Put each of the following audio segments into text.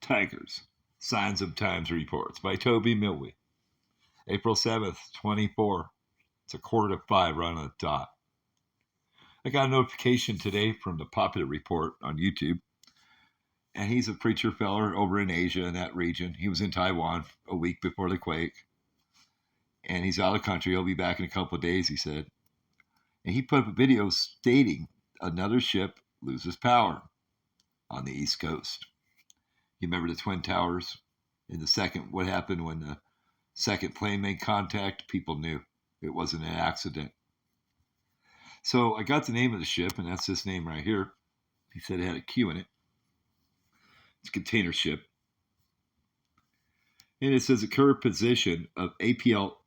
Tigers, Signs of Times Reports by Toby Milwee. April 7th, 24. It's 4:45 right on the dot. I got a notification today from the Popular Report on YouTube, and he's a preacher feller over in Asia in that region. He was in Taiwan a week before the quake, and he's out of the country. He'll be back in a couple of days, he said. And he put up a video stating another ship loses power on the East Coast. You remember the Twin Towers? In the second, what happened when the second plane made contact? People knew it wasn't an accident. So I got the name of the ship, and that's this name right here. He said it had a Q in it. It's a container ship. And it says the current position of APL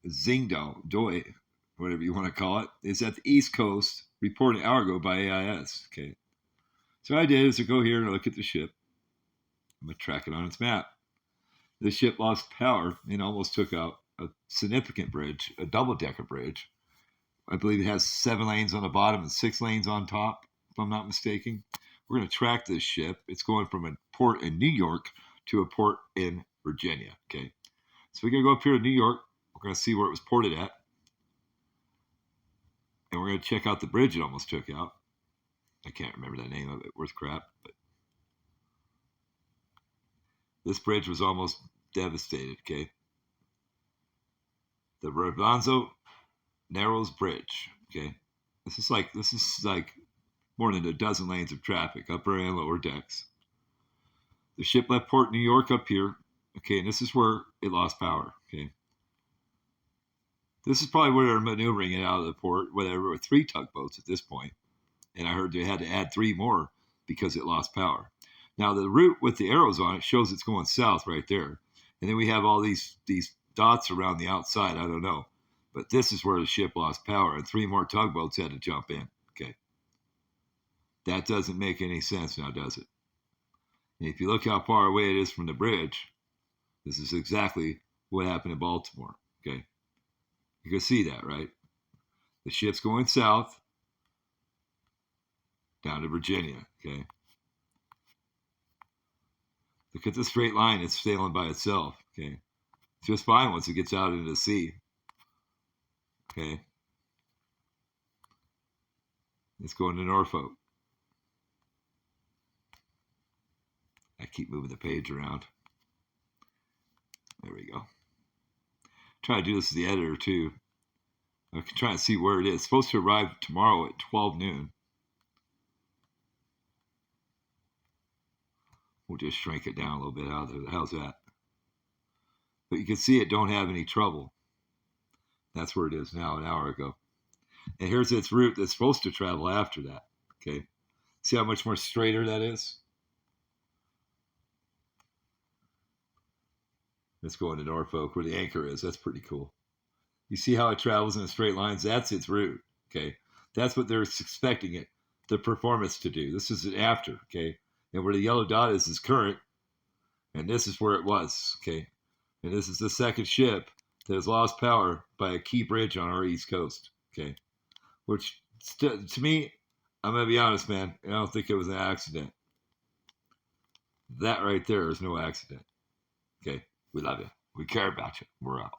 Xingdao Doi, whatever you want to call it, is at the East Coast, reported an hour ago by AIS. Okay. So what I did is I go here and I look at the ship. I'm going to track it on its map. The ship lost power and almost took out a significant bridge, a double-decker bridge. I believe it has 7 lanes on the bottom and 6 lanes on top, if I'm not mistaken. We're going to track this ship. It's going from a port in New York to a port in Virginia. Okay. So we're going to go up here to New York. We're going to see where it was ported at. And we're going to check out the bridge it almost took out. I can't remember the name of it, worth crap. But this bridge was almost devastated, okay? The Rabanzo Narrows Bridge, okay? This is like more than a dozen lanes of traffic, upper and lower decks. The ship left Port New York up here, okay, and this is where it lost power, okay? This is probably where they're maneuvering it out of the port, where there were 3 tugboats at this point. And I heard they had to add 3 more because it lost power. Now, the route with the arrows on it shows it's going south right there. And then we have all these dots around the outside. I don't know. But this is where the ship lost power, and 3 more tugboats had to jump in. Okay. That doesn't make any sense now, does it? And if you look how far away it is from the bridge, this is exactly what happened in Baltimore. Okay. You can see that, right? The ship's going south down to Virginia, okay? Look at the straight line. It's sailing by itself, okay? It's just fine once it gets out into the sea, okay? It's going to Norfolk. I keep moving the page around. There we go. Try to do this as the editor, too. I can try and see where it is. It's supposed to arrive tomorrow at 12 noon. We'll just shrink it down a little bit. How's that? But you can see it don't have any trouble. That's where it is now, an hour ago. And here's its route that's supposed to travel after that. Okay. See how much more straighter that is? It's going to Norfolk where the anchor is. That's pretty cool. You see how it travels in straight lines? That's its route. Okay. That's what they're expecting it, the performance to do. This is an after. Okay. And where the yellow dot is current. And this is where it was. Okay. And this is the second ship that has lost power by a key bridge on our East Coast. Okay. Which, to me, I'm going to be honest, man, I don't think it was an accident. That right there is no accident. Okay. We love you. We care about you. We're out.